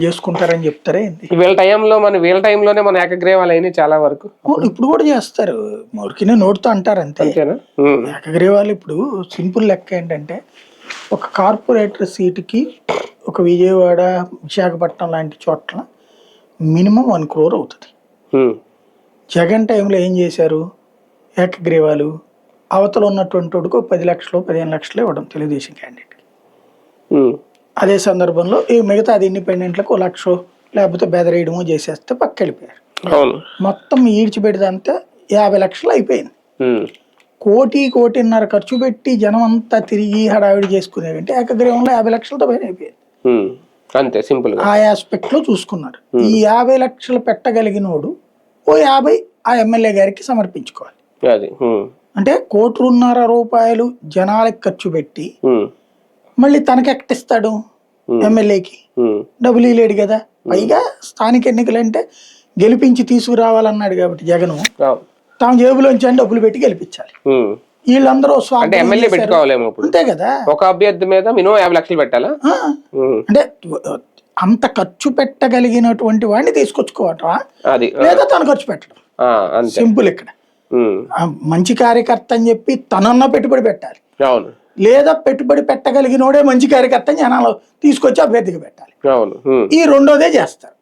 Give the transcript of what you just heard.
చేసుకుంటారని చెప్తారా ఏంటి? వీళ్ళ టైంలోనే మన ఏకగ్రీవాలు అయినాయి చాలా వరకు. ఇప్పుడు కూడా చేస్తారు, మురికినే నోటితో అంటారు అంతే. ఏకగ్రీవాలు ఇప్పుడు సింపుల్ లెక్క ఏంటంటే, ఒక కార్పొరేటర్ సీటుకి ఒక విజయవాడ, విశాఖపట్నం లాంటి చోట్ల మినిమం 1 crore అవుతుంది. జగన్ టైంలో ఏం చేశారు? ఏకగ్రీవాలు అవతల ఉన్నటువంటి వాడికి 10 లక్షలు 15 లక్షలు ఇవ్వడం తెలుగుదేశం క్యాండిడేట్కి. అదే సందర్భంలో ఈ మిగతా అది ఇండిపెండెంట్లకు 1 లక్ష లేకపోతే బెదరేయడమో చేసేస్తే పక్క వెళ్ళిపోయారు. మొత్తం ఈడ్చిపెడితే 50 లక్షలు అయిపోయింది. 1.5 ఖర్చు పెట్టి జనం అంతా తిరిగి హడావిడి చేసుకునేదంటే ఏకగ్రీవంలో 50 లక్షలతో పైన అయిపోయింది. అంతే సింపుల్. ఆ ఆస్పెక్ట్ లో చూసుకున్నారు. ఈ 50 లక్షలు పెట్టగలిగినోడు ఓ 50 ఆ ఎమ్మెల్యే గారికి సమర్పించుకోవాలి. అంటే 1.5 కోట్లు జనాలకు ఖర్చు పెట్టి మళ్ళీ తనకి ఎక్కటిస్తాడు? ఎమ్మెల్యేకి డబ్బులు ఇలేడు కదా. పైగా స్థానిక ఎన్నికలు అంటే గెలిపించి తీసుకురావాలన్నాడు కాబట్టి జగన్ తాము జేబులోంచి డబ్బులు పెట్టి గెలిపించాలి. వీళ్ళందరూ అంతే కదా. ఒక అభ్యర్థి మీద మినిమం 50 లక్షలు పెట్టాలా? అంటే అంత ఖర్చు పెట్టగలిగినటువంటి వాడిని తీసుకొచ్చుకోవటం, లేదా తను ఖర్చు పెట్టడం. సింపుల్. ఇక్కడ మంచి కార్యకర్త అని చెప్పి తనన్న పెట్టుబడి పెట్టాలి, లేదా పెట్టుబడి పెట్టగలిగినోడే మంచి కార్యకర్త జనాలు తీసుకొచ్చి అభ్యర్థికి పెట్టాలి. ఈ రెండోదే చేస్తారు.